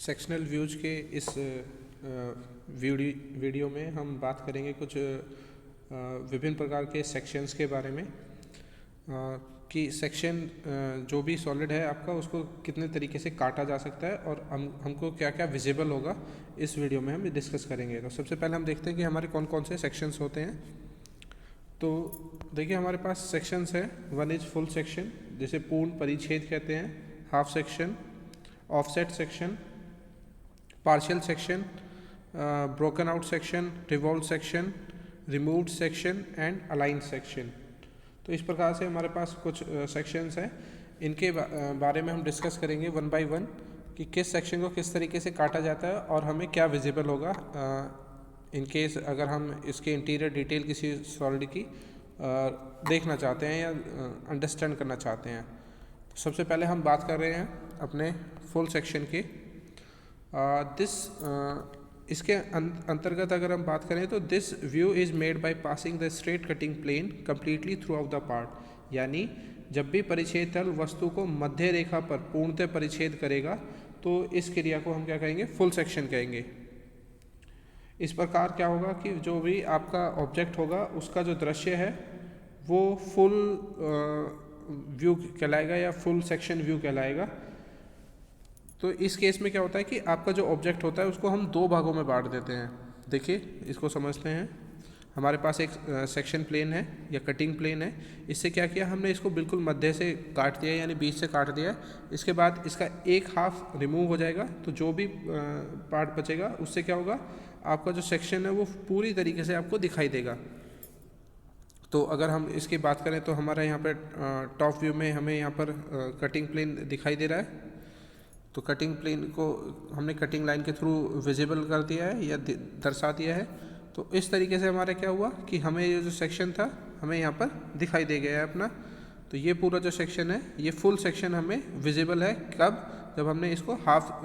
Sectional views के इस video में हम बात करेंगे कुछ विभिन्न प्रकार के सेक्शंस के बारे में कि सेक्शन जो भी सॉलिड है आपका उसको कितने तरीके से काटा जा सकता है और हमको क्या क्या विजिबल होगा इस वीडियो में हम डिस्कस करेंगे। तो सबसे पहले हम देखते हैं कि हमारे कौन कौन से सेक्शंस होते हैं। तो देखिए हमारे पास सेक्शंस है। वन इज फुल सेक्शन, जिसे पूर्ण परिच्छेद कहते हैं, half section, offset section, partial section, broken out section, revolve section, removed section and aligned section. तो इस प्रकार से हमारे पास कुछ सेक्शंस हैं। इनके बारे में हम डिस्कस करेंगे वन बाय वन कि किस सेक्शन को किस तरीके से काटा जाता है और हमें क्या विजिबल होगा इन केस अगर हम इसके इंटीरियर डिटेल किसी सॉलिड की देखना चाहते हैं या अंडरस्टैंड करना चाहते हैं। तो सबसे पहले हम बात कर रहे हैं अपने फुल सेक्शन की। इसके अंतर्गत अगर हम बात करें तो this view is made by passing the straight cutting plane completely throughout the part. यानी जब भी परिच्छेद तल वस्तु को मध्य रेखा पर पूर्णतः परिच्छेद करेगा तो इस क्रिया को हम क्या कहेंगे, फुल सेक्शन कहेंगे। इस प्रकार क्या होगा कि जो भी आपका ऑब्जेक्ट होगा उसका जो दृश्य है वो फुल व्यू कहलाएगा या फुल सेक्शन व्यू कहलाएगा। तो इस केस में क्या होता है कि आपका जो ऑब्जेक्ट होता है उसको हम दो भागों में बांट देते हैं। देखिए इसको समझते हैं। हमारे पास एक सेक्शन प्लेन है या कटिंग प्लेन है। इससे क्या किया हमने, इसको बिल्कुल मध्य से काट दिया यानी बीच से काट दिया। इसके बाद इसका एक हाफ रिमूव हो जाएगा तो जो भी पार्ट बचेगा उससे क्या होगा, आपका जो सेक्शन है वो पूरी तरीके से आपको दिखाई देगा। तो अगर हम इसकी बात करें तो हमारा यहाँ पर टॉप व्यू में हमें यहाँ पर कटिंग प्लेन दिखाई दे रहा है। तो कटिंग प्लेन को हमने कटिंग लाइन के थ्रू विजिबल कर दिया है या दर्शा दिया है। तो इस तरीके से हमारा क्या हुआ कि हमें ये जो सेक्शन था हमें यहाँ पर दिखाई दे गया है अपना। तो ये पूरा जो सेक्शन है ये फुल सेक्शन हमें विजिबल है। कब? जब हमने इसको हाफ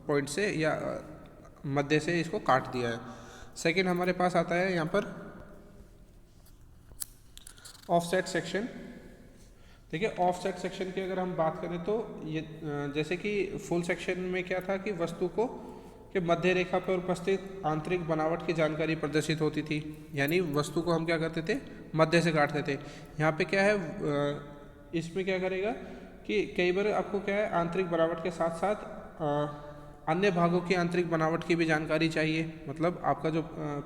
पॉइंट से या मध्य से इसको काट दिया है। सेकेंड हमारे पास आता है यहाँ पर ऑफसेट सेक्शन। देखिए ऑफसेट सेक्शन की अगर हम बात करें तो ये जैसे कि फुल सेक्शन में क्या था कि वस्तु को के मध्य रेखा पर उपस्थित आंतरिक बनावट की जानकारी प्रदर्शित होती थी, यानी वस्तु को हम क्या करते थे, मध्य से काटते थे। यहाँ पे क्या है, इसमें क्या करेगा कि कई बार आपको क्या है आंतरिक बनावट के साथ साथ अन्य भागों की आंतरिक बनावट की भी जानकारी चाहिए। मतलब आपका जो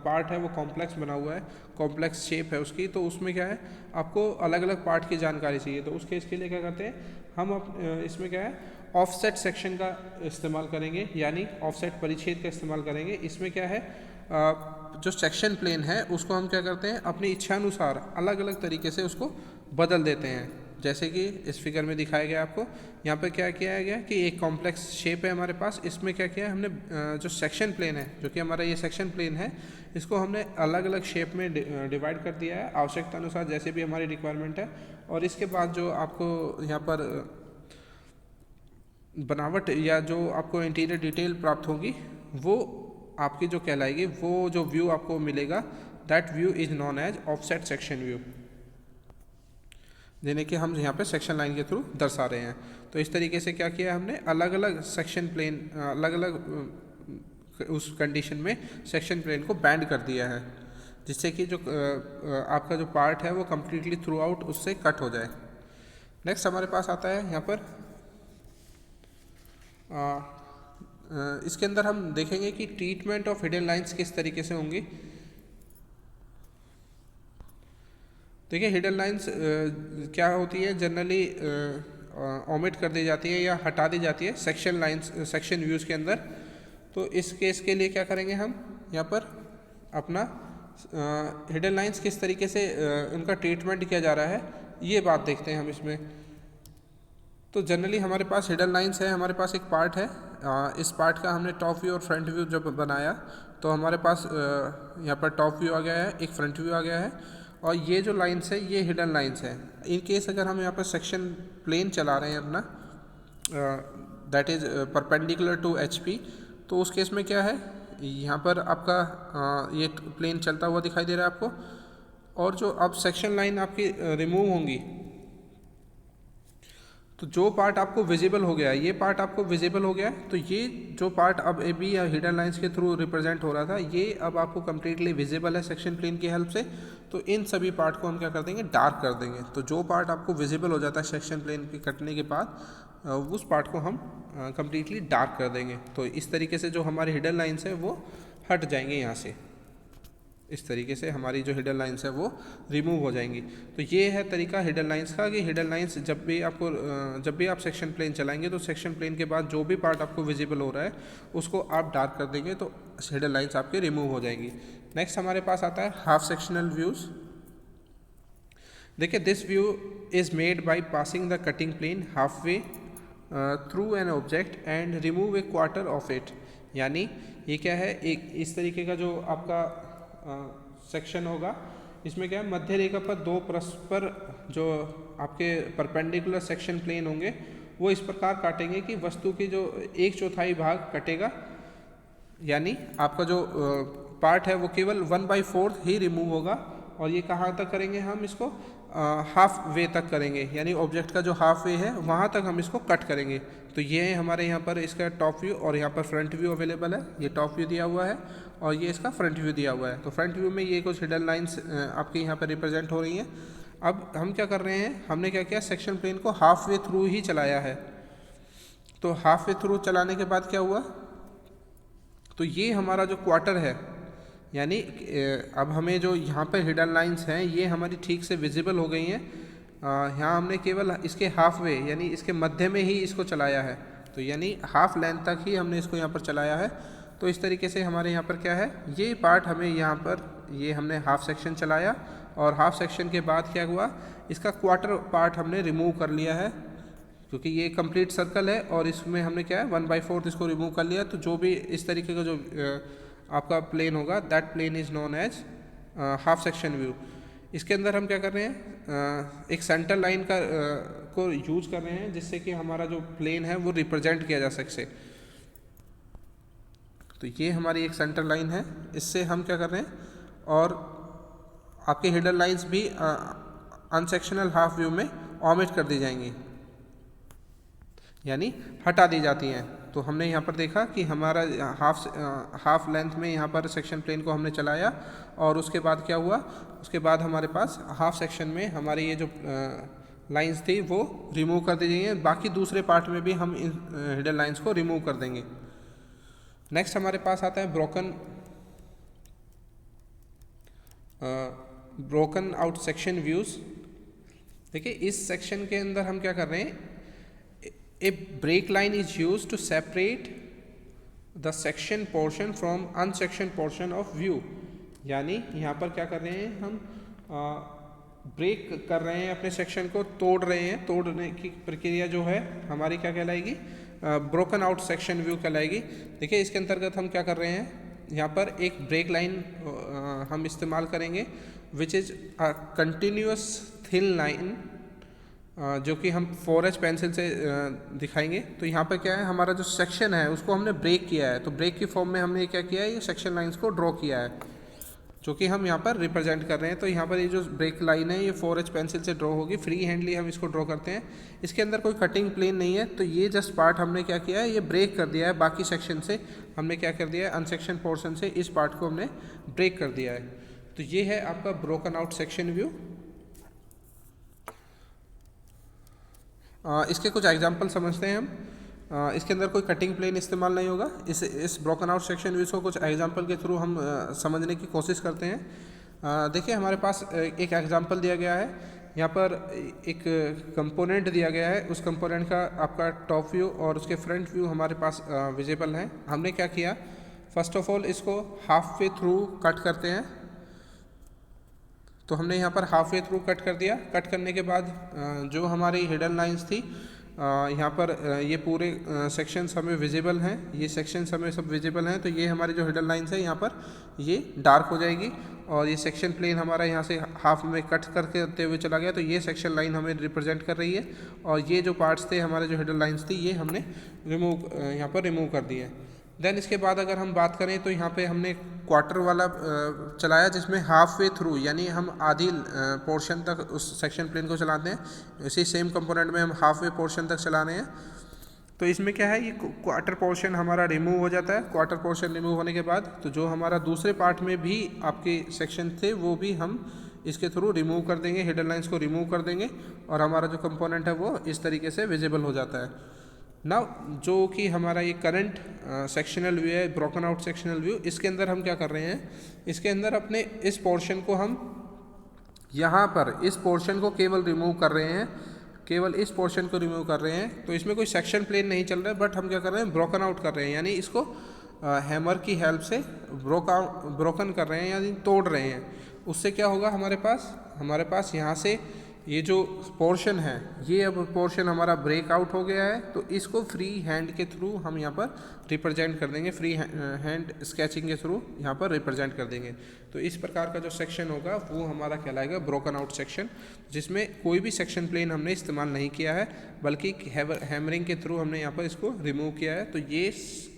पार्ट है वो कॉम्प्लेक्स बना हुआ है, कॉम्प्लेक्स शेप है उसकी, तो उसमें क्या है आपको अलग अलग पार्ट की जानकारी चाहिए। तो उस केस के लिए क्या करते हैं हम इसमें क्या है ऑफसेट सेक्शन का इस्तेमाल करेंगे, यानी ऑफसेट परिच्छेद का इस्तेमाल करेंगे। इसमें क्या है जो सेक्शन प्लेन है उसको हम क्या करते हैं अपनी इच्छानुसार अलग अलग तरीके से उसको बदल देते हैं। जैसे कि इस फिगर में दिखाया गया आपको, यहाँ पर क्या किया गया कि एक कॉम्प्लेक्स शेप है हमारे पास। इसमें क्या किया है हमने, जो सेक्शन प्लेन है जो कि हमारा ये सेक्शन प्लेन है इसको हमने अलग अलग शेप में डिवाइड कर दिया है आवश्यकता अनुसार, जैसे भी हमारी रिक्वायरमेंट है। और इसके बाद जो आपको यहाँ पर बनावट या जो आपको इंटीरियर डिटेल प्राप्त होगी वो आपकी जो कहलाएगी, वो जो व्यू आपको मिलेगा that view is known as offset section view, जिन्हें कि हम यहाँ पे सेक्शन लाइन के थ्रू दर्शा रहे हैं। तो इस तरीके से क्या किया हमने, अलग अलग सेक्शन प्लेन अलग अलग उस कंडीशन में सेक्शन प्लेन को बैंड कर दिया है, जिससे कि जो आपका जो पार्ट है वो कम्प्लीटली थ्रू आउट उससे कट हो जाए। नेक्स्ट हमारे पास आता है यहाँ पर इसके अंदर हम देखेंगे कि ट्रीटमेंट ऑफ हिडन लाइंस किस तरीके से होंगी। देखिए हिडन लाइंस क्या होती है, जनरली ओमिट कर दी जाती है या हटा दी जाती है सेक्शन लाइंस सेक्शन व्यूज़ के अंदर। तो इस केस के लिए क्या करेंगे हम यहाँ पर अपना हिडन लाइंस किस तरीके से उनका ट्रीटमेंट किया जा रहा है ये बात देखते हैं हम इसमें। तो जनरली हमारे पास हिडन लाइंस है, हमारे पास एक पार्ट है। इस पार्ट का हमने टॉप व्यू और फ्रंट व्यू जब बनाया तो हमारे पास यहाँ पर टॉप व्यू आ गया है, एक फ्रंट व्यू आ गया है, और ये जो लाइंस है ये हिडन लाइंस है। इन केस अगर हम यहाँ पर सेक्शन प्लेन चला रहे हैं अपना that is perpendicular to HP, तो उस केस में क्या है यहाँ पर आपका ये प्लेन चलता हुआ दिखाई दे रहा है आपको। और जो अब सेक्शन लाइन आपकी रिमूव होंगी तो जो पार्ट आपको विजिबल हो गया है, ये पार्ट आपको विजिबल हो गया है, तो ये जो पार्ट अब अभी हिडन लाइंस के थ्रू रिप्रेजेंट हो रहा था, ये अब आपको कम्प्लीटली विजिबल है सेक्शन प्लेन की हेल्प से। तो इन सभी पार्ट को हम क्या कर देंगे, डार्क कर देंगे। तो जो पार्ट आपको विजिबल हो जाता है सेक्शन प्लेन के कटने के बाद, उस पार्ट को हम कम्प्लीटली डार्क कर देंगे। तो इस तरीके से जो हमारे हिडन लाइंस है वो हट जाएंगे यहाँ से। इस तरीके से हमारी जो हिडन लाइंस है वो रिमूव हो जाएंगी। तो ये है तरीका हिडन लाइंस का कि हिडन लाइंस जब भी आप सेक्शन प्लेन चलाएंगे तो सेक्शन प्लेन के बाद जो भी पार्ट आपको विजिबल हो रहा है उसको आप डार्क कर देंगे तो हिडन लाइंस आपके रिमूव हो जाएंगी। नेक्स्ट हमारे पास आता है हाफ सेक्शनल व्यूज़। देखिए, this view is made by passing the cutting plane halfway through an object and remove a quarter of it. यानी ये क्या है, एक इस तरीके का जो आपका सेक्शन होगा, इसमें क्या है, मध्य रेखा पर दो परस्पर जो आपके परपेंडिकुलर सेक्शन प्लेन होंगे वो इस प्रकार काटेंगे कि वस्तु की जो 1/4 भाग कटेगा, यानी आपका जो पार्ट है वो केवल 1/4 ही रिमूव होगा। और ये कहाँ तक करेंगे हम इसको, हाफ वे तक करेंगे, यानी ऑब्जेक्ट का जो हाफ वे है वहाँ तक हम इसको कट करेंगे। तो ये है हमारे यहाँ पर इसका टॉप व्यू, और यहाँ पर फ्रंट व्यू अवेलेबल है। ये टॉप व्यू दिया हुआ है और ये इसका फ्रंट व्यू दिया हुआ है। तो फ्रंट व्यू में ये कुछ हिडन लाइंस आपके यहाँ पर रिप्रेजेंट हो रही हैं। अब हम क्या कर रहे हैं, हमने क्या किया, सेक्शन प्लेन को हाफ वे थ्रू ही चलाया है। तो हाफ वे थ्रू चलाने के बाद क्या हुआ, तो ये हमारा जो क्वार्टर है, यानी अब हमें जो यहाँ पर हिडन लाइंस हैं ये हमारी ठीक से विजिबल हो गई हैं। यहाँ हमने केवल इसके हाफ वे यानी इसके मध्य में ही इसको चलाया है, तो यानी हाफ लेंथ तक ही हमने इसको यहाँ पर चलाया है। तो इस तरीके से हमारे यहाँ पर क्या है, ये पार्ट हमें यहाँ पर ये हमने हाफ सेक्शन चलाया, और हाफ सेक्शन के बाद क्या हुआ, इसका क्वार्टर पार्ट हमने रिमूव कर लिया है, क्योंकि ये कंप्लीट सर्कल है और इसमें हमने क्या है 1/4 इसको रिमूव कर लिया। तो जो भी इस तरीके का जो आपका प्लेन होगा, that plane is known as half section view. इसके अंदर हम क्या कर रहे हैं, एक सेंटर लाइन का को यूज कर रहे हैं जिससे कि हमारा जो प्लेन है वो रिप्रेजेंट किया जा सके। तो ये हमारी एक सेंटर लाइन है, इससे हम क्या कर रहे हैं, और आपके हिडन लाइंस भी अनसेक्शनल हाफ व्यू में ऑमिट कर दी जाएंगी, यानी हटा दी जाती हैं। तो हमने यहाँ पर देखा कि हमारा हाफ लेंथ में यहाँ पर सेक्शन प्लेन को हमने चलाया, और उसके बाद क्या हुआ, उसके बाद हमारे पास हाफ सेक्शन में हमारी ये जो लाइंस थी वो रिमूव कर दी गई हैं। बाकी दूसरे पार्ट में भी हम इन हिडन लाइंस को रिमूव कर देंगे। नेक्स्ट हमारे पास आता है ब्रोकन आउट सेक्शन व्यूज़। देखिए, इस सेक्शन के अंदर हम क्या कर रहे हैं, A break line is used to separate the section portion from unsectioned portion of view। यानी यहाँ पर क्या कर रहे हैं, हम ब्रेक कर रहे हैं, अपने सेक्शन को तोड़ रहे हैं। तोड़ने की प्रक्रिया जो है हमारी क्या कहलाएगी, ब्रोकन आउट सेक्शन व्यू कहलाएगी। देखिए, इसके अंतर्गत हम क्या कर रहे हैं, यहाँ पर एक ब्रेक लाइन हम इस्तेमाल करेंगे, which is a continuous thin line, जो कि हम 4H पेंसिल से दिखाएंगे। तो यहाँ पर क्या है, हमारा जो सेक्शन है उसको हमने ब्रेक किया है। तो ब्रेक की फॉर्म में हमने क्या किया है, ये सेक्शन लाइंस को ड्रॉ किया है, जो कि हम यहाँ पर रिप्रेजेंट कर रहे हैं। तो यहाँ पर ये जो ब्रेक लाइन है ये 4H पेंसिल से ड्रॉ होगी, फ्री हैंडली हम इसको ड्रॉ करते हैं। इसके अंदर कोई कटिंग प्लेन नहीं है, तो ये जस्ट पार्ट हमने क्या किया है, ये ब्रेक कर दिया है। बाकी सेक्शन से हमने क्या कर दिया है, अनसेक्शन पोर्शन से इस पार्ट को हमने ब्रेक कर दिया है। तो ये है आपका ब्रोकन आउट सेक्शन व्यू। इसके कुछ एग्जाम्पल समझते हैं हम। इसके अंदर कोई कटिंग प्लेन इस्तेमाल नहीं होगा। इस ब्रोकन आउट सेक्शन व्यूज़ को कुछ एग्जाम्पल के थ्रू हम समझने की कोशिश करते हैं। देखिए, हमारे पास एक एग्जाम्पल दिया गया है, यहाँ पर एक कंपोनेंट दिया गया है। उस कंपोनेंट का आपका टॉप व्यू और उसके फ्रंट व्यू हमारे पास विजिबल हैं। हमने क्या किया, फर्स्ट ऑफ ऑल इसको हाफ वे थ्रू कट करते हैं। तो हमने यहाँ पर हाफ वे थ्रू कट कर दिया। कट करने के बाद जो हमारी हिडन लाइंस थी, यहाँ पर ये पूरे सेक्शंस हमें विजिबल हैं, ये सेक्शंस हमें सब विजिबल हैं। तो ये हमारी जो हिडन लाइंस है यहाँ पर ये डार्क हो जाएगी, और ये सेक्शन प्लेन हमारा यहाँ से हाफ में कट करते हुए चला गया। तो ये सेक्शन लाइन हमें रिप्रेजेंट कर रही है, और ये जो पार्ट्स थे हमारे जो हिडन लाइंस थी ये हमने यहाँ पर रिमूव कर दिए। देन इसके बाद अगर हम बात करें तो यहाँ पे हमने क्वार्टर वाला चलाया, जिसमें हाफ वे थ्रू यानी हम आधी पोर्शन तक उस सेक्शन प्लेन को चलाते हैं। इसी सेम कंपोनेंट में हम हाफ वे पोर्शन तक चला रहे हैं। तो इसमें क्या है, ये क्वार्टर पोर्शन हमारा रिमूव हो जाता है। क्वार्टर पोर्शन रिमूव होने के बाद तो जो हमारा दूसरे पार्ट में भी आपके सेक्शन थे वो भी हम इसके थ्रू रिमूव कर देंगे, हिडन लाइंस को रिमूव कर देंगे और हमारा जो कंपोनेंट है वो इस तरीके से विजिबल हो जाता है। नाउ जो कि हमारा ये करंट सेक्शनल व्यू है, ब्रोकन आउट सेक्शनल व्यू, इसके अंदर हम क्या कर रहे हैं, इसके अंदर अपने इस पोर्शन को हम यहाँ पर इस पोर्शन को केवल रिमूव कर रहे हैं, केवल इस पोर्शन को रिमूव कर रहे हैं। तो इसमें कोई सेक्शन प्लेन नहीं चल रहा है, बट हम क्या कर रहे हैं, ब्रोकन आउट कर रहे हैं, यानी इसको हैमर की हेल्प से ब्रोकन कर रहे हैं यानी तोड़ रहे हैं। उससे क्या होगा, हमारे पास यहाँ से ये जो पोर्शन है, ये अब पोर्शन हमारा ब्रेक आउट हो गया है। तो इसको फ्री हैंड के थ्रू हम यहाँ पर रिप्रेजेंट कर देंगे, फ्री हैंड स्केचिंग के थ्रू यहाँ पर रिप्रेजेंट कर देंगे। तो इस प्रकार का जो सेक्शन होगा वो हमारा कहलाएगा ब्रोकन आउट सेक्शन, जिसमें कोई भी सेक्शन प्लेन हमने इस्तेमाल नहीं किया है, बल्कि हैमरिंग के थ्रू हमने यहाँ पर इसको रिमूव किया है। तो ये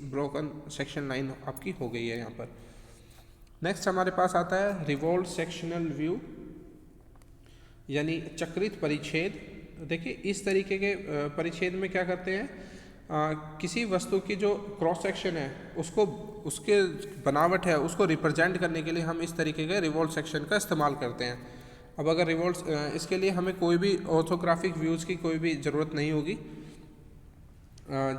ब्रोकन सेक्शन लाइन आपकी हो गई है यहाँ पर। नेक्स्ट हमारे पास आता है रिवॉल्व सेक्शनल व्यू यानी चक्रित परिच्छेद। देखिए इस तरीके के परिच्छेद में क्या करते हैं, किसी वस्तु की जो क्रॉस सेक्शन है उसको, उसके बनावट है उसको रिप्रेजेंट करने के लिए हम इस तरीके के रिवॉल्व सेक्शन का इस्तेमाल करते हैं। अब अगर रिवॉल्व, इसके लिए हमें कोई भी ऑर्थोग्राफिक व्यूज़ की कोई भी ज़रूरत नहीं होगी।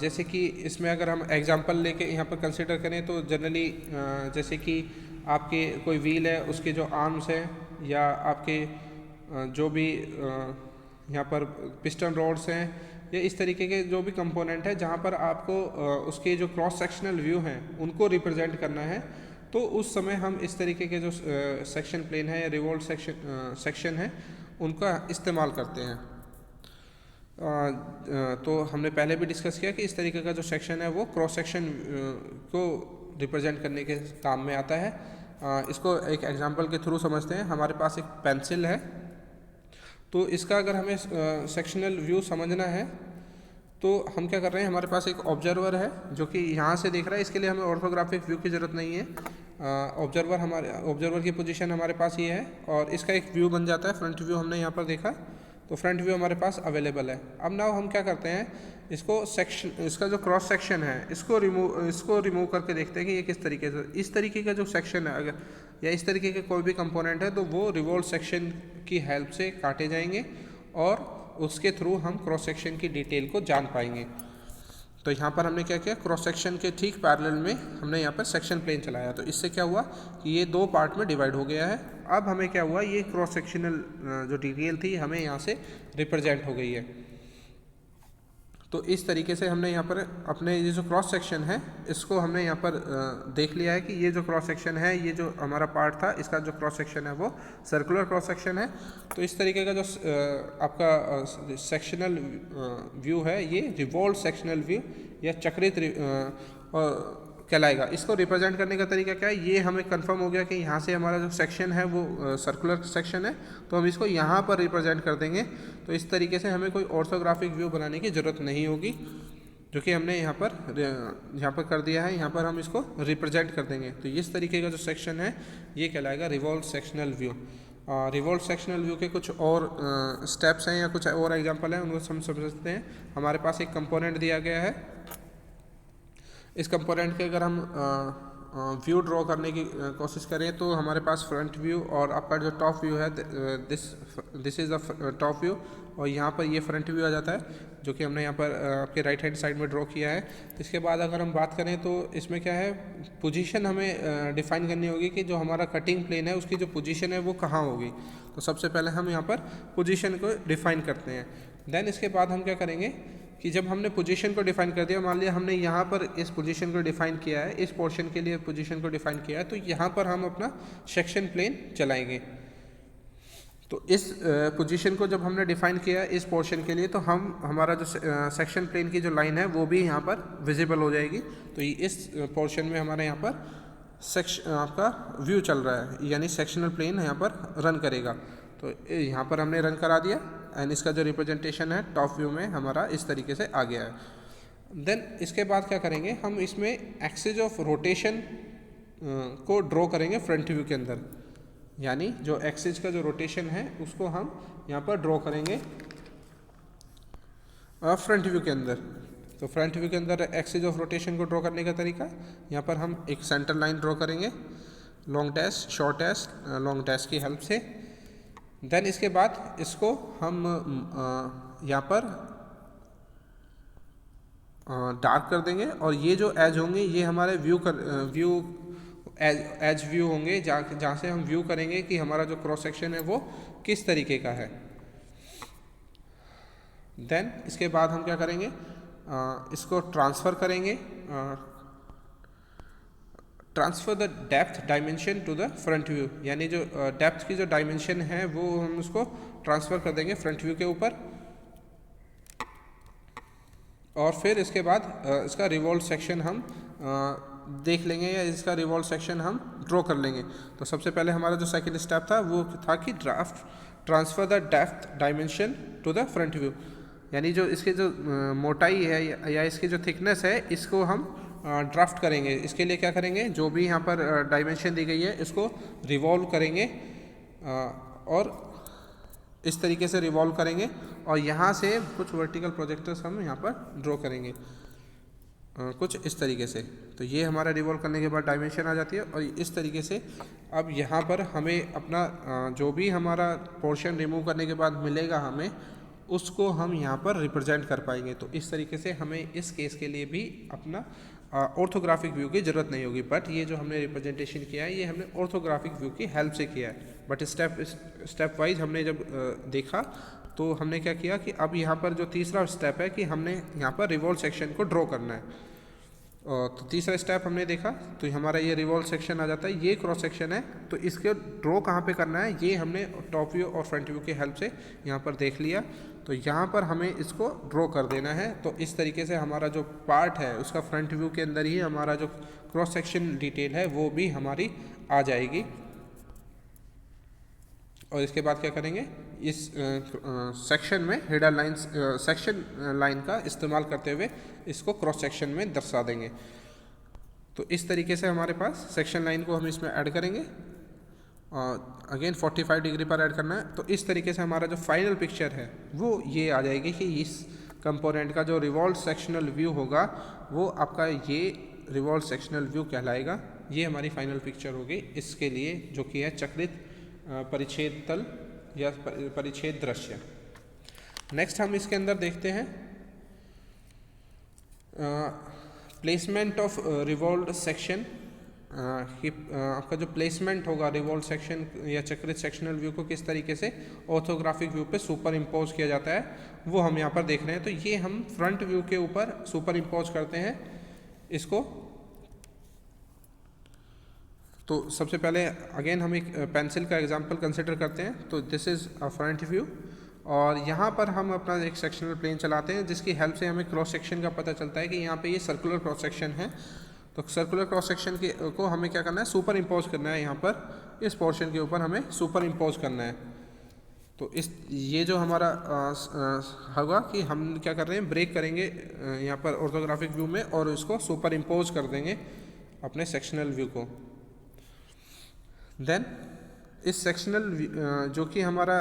जैसे कि इसमें अगर हम एग्जांपल लेके यहाँ पर कंसिडर करें तो जनरली जैसे कि आपके कोई व्हील है, उसके जो आर्म्स हैं या आपके जो भी यहाँ पर पिस्टन रोड्स हैं या इस तरीके के जो भी कंपोनेंट है जहाँ पर आपको उसके जो क्रॉस सेक्शनल व्यू हैं उनको रिप्रेजेंट करना है, तो उस समय हम इस तरीके के जो सेक्शन प्लेन है या रिवॉल्व सेक्शन है उनका इस्तेमाल करते हैं। तो हमने पहले भी डिस्कस किया कि इस तरीके का जो सेक्शन है वो क्रॉस सेक्शन को रिप्रेजेंट करने के काम में आता है। इसको एक एग्जांपल के थ्रू समझते हैं। हमारे पास एक पेंसिल है, तो इसका अगर हमें सेक्शनल व्यू समझना है तो हम क्या कर रहे हैं, हमारे पास एक ऑब्जर्वर है जो कि यहाँ से देख रहा है, इसके लिए हमें ऑर्थोग्राफिक व्यू की ज़रूरत नहीं है। ऑब्जर्वर की पोजीशन हमारे पास ये है और इसका एक व्यू बन जाता है। फ्रंट व्यू हमने यहाँ पर देखा, तो फ्रंट व्यू हमारे पास अवेलेबल है। अब नाउ हम क्या करते हैं, इसको इसका जो क्रॉस सेक्शन है इसको रिमूव करके देखते हैं कि ये किस तरीके से, इस तरीके का जो सेक्शन है अगर या इस तरीके के कोई भी कंपोनेंट है तो वो रिवॉल्व सेक्शन की हेल्प से काटे जाएंगे और उसके थ्रू हम क्रॉस सेक्शन की डिटेल को जान पाएंगे। तो यहाँ पर हमने क्या किया, क्रॉस सेक्शन के ठीक पैरेलल में हमने यहाँ पर सेक्शन प्लेन चलाया। तो इससे क्या हुआ कि ये दो पार्ट में डिवाइड हो गया है। अब हमें क्या हुआ, ये क्रॉस सेक्शनल जो डिटेल थी हमें यहाँ से रिप्रेजेंट हो गई है। तो इस तरीके से हमने यहाँ पर अपने ये जो क्रॉस सेक्शन है इसको हमने यहाँ पर देख लिया है कि ये जो क्रॉस सेक्शन है, ये जो हमारा पार्ट था इसका जो क्रॉस सेक्शन है वो सर्कुलर क्रॉस सेक्शन है। तो इस तरीके का जो आपका सेक्शनल व्यू है ये रिवॉल्व सेक्शनल व्यू या चक्रित कहलाएगा। इसको रिप्रेजेंट करने का तरीका क्या है, ये हमें कंफर्म हो गया कि यहाँ से हमारा जो सेक्शन है वो सर्कुलर सेक्शन है, तो हम इसको यहाँ पर रिप्रेजेंट कर देंगे। तो इस तरीके से हमें कोई ऑर्थोग्राफिक व्यू बनाने की ज़रूरत नहीं होगी, जो कि हमने यहाँ पर कर दिया है। यहाँ पर हम इसको रिप्रेजेंट कर देंगे। तो इस तरीके का जो सेक्शन है ये कहलाएगा revolve sectional view. Revolve sectional view के कुछ और स्टेप्स हैं या कुछ और एग्जाम्पल हैं, उनको हम समझते हैं। हमारे पास एक कंपोनेंट दिया गया है, इस कंपोनेंट के अगर हम व्यू ड्रॉ करने की कोशिश करें तो हमारे पास फ्रंट व्यू और आपका जो टॉप व्यू है this is the top view, और यहाँ पर ये फ्रंट व्यू आ जाता है जो कि हमने यहाँ पर आपके राइट हैंड साइड में ड्रॉ किया है। इसके बाद अगर हम बात करें तो इसमें क्या है, पोजीशन हमें डिफाइन करनी होगी कि जो हमारा कटिंग प्लेन है उसकी जो पोजीशन है वो कहाँ होगी। तो सबसे पहले हम यहाँ पर पोजीशन को डिफाइन करते हैं। देन इसके बाद हम क्या करेंगे कि जब हमने पोजीशन को डिफाइन कर दिया, मान लिया हमने यहाँ पर इस पोजीशन को डिफाइन किया है, इस पोर्शन के लिए पोजीशन को डिफाइन किया है, तो यहाँ पर हम अपना सेक्शन प्लेन चलाएंगे। तो इस पोजीशन को जब हमने डिफाइन किया इस पोर्शन के लिए, तो हमारा जो सेक्शन प्लेन की जो लाइन है वो भी यहाँ पर विजिबल हो जाएगी। तो इस पोर्शन में हमारे यहाँ पर आपका व्यू चल रहा है, यानी सेक्शनल प्लेन यहाँ पर रन करेगा। तो यहाँ पर हमने रन करा दिया एंड इसका जो रिप्रेजेंटेशन है टॉप व्यू में हमारा इस तरीके से आ गया है। देन इसके बाद क्या करेंगे, हम इसमें एक्सिस ऑफ रोटेशन को ड्रॉ करेंगे फ्रंट व्यू के अंदर, यानी जो एक्सिस का जो रोटेशन है उसको हम यहाँ पर ड्रॉ करेंगे फ्रंट व्यू के अंदर। तो फ्रंट व्यू के अंदर एक्सिस ऑफ रोटेशन को ड्रॉ करने का तरीका, यहाँ पर हम एक सेंटर लाइन ड्रॉ करेंगे long dash, short dash, long dash की हेल्प से। देन इसके बाद इसको हम यहाँ पर डार्क कर देंगे, और ये जो एज होंगे ये हमारे एज व्यू होंगे, जहाँ से हम व्यू करेंगे कि हमारा जो क्रॉस सेक्शन है वो किस तरीके का है। देन इसके बाद हम क्या करेंगे, इसको ट्रांसफ़र करेंगे, transfer the depth dimension to the front view, यानी जो डेप्थ की जो डायमेंशन है वो हम उसको ट्रांसफ़र कर देंगे फ्रंट व्यू के ऊपर। और फिर इसके बाद इसका रिवॉल्व सेक्शन हम देख लेंगे, या इसका रिवॉल्व सेक्शन हम ड्रॉ कर लेंगे। तो सबसे पहले हमारा जो सेकंड स्टेप था वो था कि transfer the depth dimension to the front view, यानी जो इसके जो मोटाई है या इसकी जो थिकनेस है इसको हम ड्राफ्ट करेंगे। इसके लिए क्या करेंगे, जो भी यहाँ पर डायमेंशन दी गई है इसको रिवॉल्व करेंगे, और इस तरीके से रिवॉल्व करेंगे, और यहाँ से कुछ वर्टिकल प्रोजेक्टर्स हम यहाँ पर ड्रॉ करेंगे कुछ इस तरीके से। तो ये हमारा रिवॉल्व करने के बाद डायमेंशन आ जाती है, और इस तरीके से अब यहाँ पर हमें अपना जो भी हमारा पोर्शन रिमूव करने के बाद मिलेगा हमें, उसको हम यहाँ पर रिप्रेजेंट कर पाएंगे। तो इस तरीके से हमें इस केस के लिए भी अपना ऑर्थोग्राफिक व्यू की ज़रूरत नहीं होगी, बट ये जो हमने रिप्रेजेंटेशन किया है ये हमने ऑर्थोग्राफिक व्यू की हेल्प से किया है। बट स्टेप वाइज हमने जब देखा तो हमने क्या किया कि अब यहाँ पर जो तीसरा स्टेप है कि हमने यहाँ पर रिवॉल्व सेक्शन को ड्रॉ करना है। तो तीसरा स्टेप हमने देखा तो हमारा ये रिवॉल्व सेक्शन आ जाता है, ये क्रॉस सेक्शन है। तो इसके ड्रॉ कहाँ पे करना है ये हमने टॉप व्यू और फ्रंट व्यू की हेल्प से यहाँ पर देख लिया। तो यहाँ पर हमें इसको ड्रॉ कर देना है। तो इस तरीके से हमारा जो पार्ट है उसका फ्रंट व्यू के अंदर ही हमारा जो क्रॉस सेक्शन डिटेल है वो भी हमारी आ जाएगी। और इसके बाद क्या करेंगे, इस सेक्शन में हेडर लाइंस सेक्शन लाइन का इस्तेमाल करते हुए इसको क्रॉस सेक्शन में दर्शा देंगे। तो इस तरीके से हमारे पास सेक्शन लाइन को हम इसमें ऐड करेंगे, और अगेन 45 डिग्री पर ऐड करना है। तो इस तरीके से हमारा जो फाइनल पिक्चर है वो ये आ जाएगी कि इस कंपोनेंट का जो रिवॉल्व सेक्शनल व्यू होगा वो आपका ये रिवॉल्व सेक्शनल व्यू कहलाएगा। ये हमारी फाइनल पिक्चर होगी इसके लिए, जो कि है चक्रित परिच्छेद तल या परिच्छेद दृश्य। नेक्स्ट हम इसके अंदर देखते हैं प्लेसमेंट ऑफ रिवॉल्व्ड सेक्शन, कि आपका जो प्लेसमेंट होगा रिवॉल्व सेक्शन या चक्रित सेक्शनल व्यू को किस तरीके से ऑर्थोग्राफिक व्यू पे सुपर इम्पोज किया जाता है वो हम यहाँ पर देख रहे हैं। तो ये हम फ्रंट व्यू के ऊपर सुपर इम्पोज करते हैं इसको। तो सबसे पहले अगेन हम एक पेंसिल का एग्जांपल कंसिडर करते हैं। तो this is a front view, और यहाँ पर हम अपना एक सेक्शनल प्लेन चलाते हैं जिसकी हेल्प से हमें क्रॉस सेक्शन का पता चलता है कि यहाँ पे ये सर्कुलर क्रॉस सेक्शन है। तो सर्कुलर क्रॉस सेक्शन को हमें क्या करना है, सुपर इम्पोज करना है। यहाँ पर इस पोर्शन के ऊपर हमें सुपर इम्पोज करना है। तो ये जो हमारा होगा कि हम क्या कर रहे हैं, ब्रेक करेंगे यहाँ पर ऑर्थोग्राफिक व्यू में और इसको सुपर इम्पोज कर देंगे अपने सेक्शनल व्यू को। देन इस सेक्शनल जो कि हमारा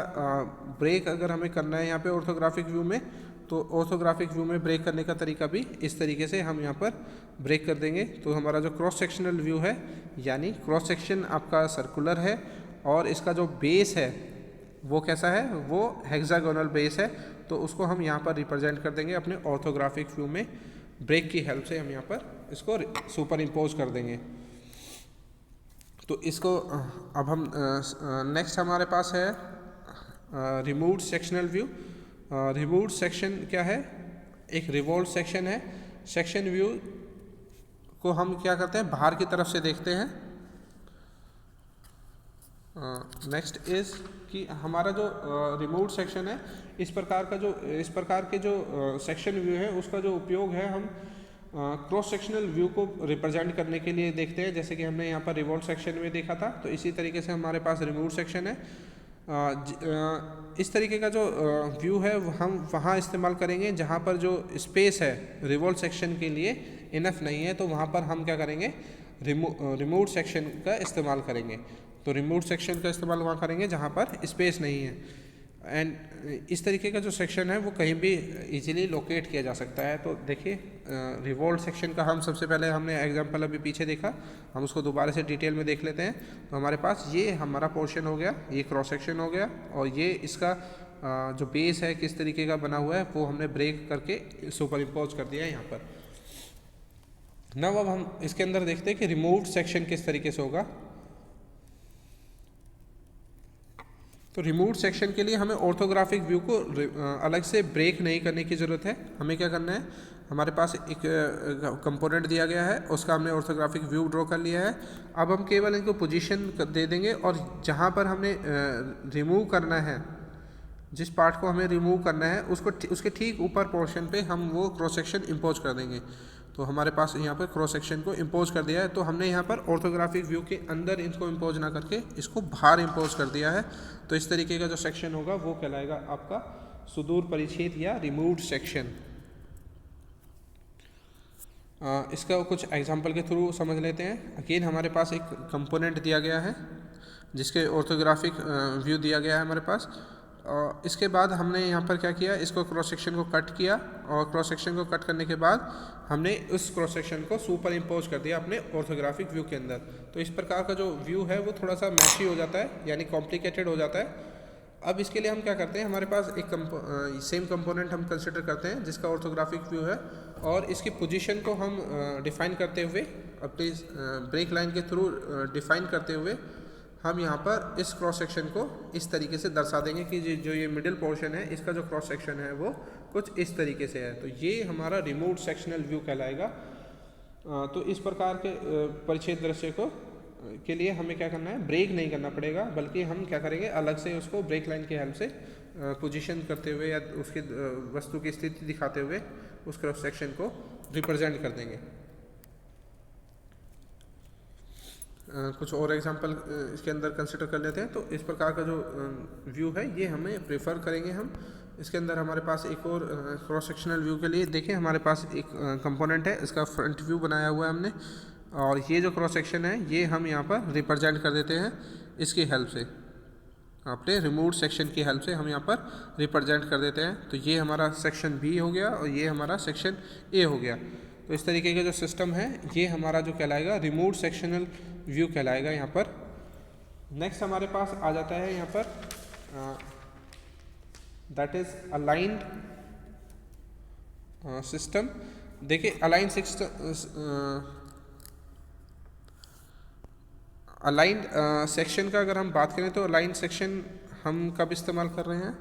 ब्रेक अगर हमें करना है यहाँ पे ऑर्थोग्राफिक व्यू में, तो ऑर्थोग्राफिक व्यू में ब्रेक करने का तरीका भी इस तरीके से हम यहाँ पर ब्रेक कर देंगे। तो हमारा जो क्रॉस सेक्शनल व्यू है, यानी क्रॉस सेक्शन आपका सर्कुलर है और इसका जो बेस है वो कैसा है, वो हेक्सागोनल बेस है। तो उसको हम यहाँ पर रिप्रेजेंट कर देंगे अपने ऑर्थोग्राफिक व्यू में। ब्रेक की हेल्प से हम यहाँ पर इसको सुपर इम्पोज कर देंगे। तो इसको अब हम नेक्स्ट हमारे पास है removed sectional view. Removed section क्या है, एक रिवॉल्व सेक्शन है। सेक्शन व्यू को हम क्या करते हैं, बाहर की तरफ से देखते हैं। नेक्स्ट इज कि हमारा जो रिमूव्ड सेक्शन है, इस प्रकार के जो सेक्शन व्यू है उसका जो उपयोग है हम क्रॉस सेक्शनल व्यू को रिप्रेजेंट करने के लिए देखते हैं। जैसे कि हमने यहाँ पर रिवॉल्व सेक्शन में देखा था, तो इसी तरीके से हमारे पास रिमूव्ड सेक्शन है। इस तरीके का जो व्यू है वो हम वहाँ इस्तेमाल करेंगे जहाँ पर जो स्पेस है रिवॉल्व सेक्शन के लिए इनफ नहीं है, तो वहाँ पर हम क्या करेंगे, रिमूव सेक्शन का इस्तेमाल करेंगे। तो रिमूव सेक्शन का इस्तेमाल वहाँ करेंगे जहाँ पर स्पेस नहीं है। एंड इस तरीके का जो सेक्शन है वो कहीं भी इजीली लोकेट किया जा सकता है। तो देखिए रिवॉल्व सेक्शन का हम सबसे पहले हमने एग्जांपल अभी पीछे देखा, हम उसको दोबारा से डिटेल में देख लेते हैं। तो हमारे पास ये हमारा पोर्शन हो गया, ये क्रॉस सेक्शन हो गया, और ये इसका जो बेस है किस तरीके का बना हुआ है वो हमने ब्रेक करके सुपर इम्पोज कर दिया है यहाँ पर। नव अब हम इसके अंदर देखते हैं कि रिमूव्ड सेक्शन किस तरीके से होगा। तो रिमूव्ड सेक्शन के लिए हमें ऑर्थोग्राफिक व्यू को अलग से ब्रेक नहीं करने की ज़रूरत है। हमें क्या करना है, हमारे पास एक कंपोनेंट दिया गया है, उसका हमने ऑर्थोग्राफिक व्यू ड्रॉ कर लिया है। अब हम केवल इनको पोजीशन दे देंगे, और जहाँ पर हमने रिमूव करना है, जिस पार्ट को हमें रिमूव करना है उसको उसके ठीक ऊपर पोर्शन पे हम वो क्रॉस सेक्शन इम्पोज कर देंगे। तो हमारे पास यहाँ पर क्रॉस सेक्शन को इम्पोज कर दिया है। तो हमने यहाँ पर ऑर्थोग्राफिक व्यू के अंदर इसको इम्पोज ना करके इसको बाहर इम्पोज कर दिया है। तो इस तरीके का जो सेक्शन होगा वो कहलाएगा आपका सुदूर परिच्छेद या रिमूव्ड सेक्शन। इसका कुछ एग्जांपल के थ्रू समझ लेते हैं। अगेन हमारे पास एक कंपोनेंट दिया गया है जिसके ऑर्थोग्राफिक व्यू दिया गया है हमारे पास। इसके बाद हमने यहाँ पर क्या किया, इसको क्रॉस सेक्शन को कट किया, और क्रॉस सेक्शन को कट करने के बाद हमने उस क्रॉस सेक्शन को सुपर इम्पोज कर दिया अपने ऑर्थोग्राफिक व्यू के अंदर। तो इस प्रकार का जो व्यू है वो थोड़ा सा मैशी हो जाता है, यानी कॉम्प्लिकेटेड हो जाता है। अब इसके लिए हम क्या करते हैं, हमारे पास एक सेम कंपोनेंट हम कंसिडर करते हैं जिसका ऑर्थोग्राफिक व्यू है, और इसकी पोजीशन को हम डिफाइन करते हुए अपनी ब्रेक लाइन के थ्रू डिफाइन करते हुए हम यहाँ पर इस क्रॉस सेक्शन को इस तरीके से दर्शा देंगे कि जो ये मिडिल पोर्शन है इसका जो क्रॉस सेक्शन है वो कुछ इस तरीके से है। तो ये हमारा रिमूव्ड सेक्शनल व्यू कहलाएगा। तो इस प्रकार के परिच्छेद दृश्य को के लिए हमें क्या करना है, ब्रेक नहीं करना पड़ेगा, बल्कि हम क्या करेंगे, अलग से उसको ब्रेक लाइन की हेल्प से पोजीशन करते हुए या उसकी वस्तु की स्थिति दिखाते हुए उस क्रॉस सेक्शन को रिप्रेजेंट कर देंगे। कुछ और एग्जांपल इसके अंदर कंसिडर कर लेते हैं। तो इस प्रकार का जो व्यू है ये हमें प्रेफर करेंगे हम। इसके अंदर हमारे पास एक और क्रॉस सेक्शनल व्यू के लिए देखिए हमारे पास एक कंपोनेंट है, इसका फ्रंट व्यू बनाया हुआ है हमने, और ये जो क्रॉस सेक्शन है ये हम यहाँ पर रिप्रेजेंट कर देते हैं इसकी हेल्प से, अपने रिमूव्ड सेक्शन की हेल्प से हम यहाँ पर रिप्रेजेंट कर देते हैं। तो ये हमारा सेक्शन बी हो गया और ये हमारा सेक्शन ए हो गया। तो इस तरीके का जो सिस्टम है ये हमारा जो कहलाएगा रिमूव्ड सेक्शनल व्यू कहलाएगा यहाँ पर। नेक्स्ट हमारे पास आ जाता है यहाँ पर दैट इज अलाइंड सिस्टम। देखिए अलाइंड सेक्शन का अगर हम बात करें तो अलाइंड सेक्शन हम कब इस्तेमाल कर रहे हैं,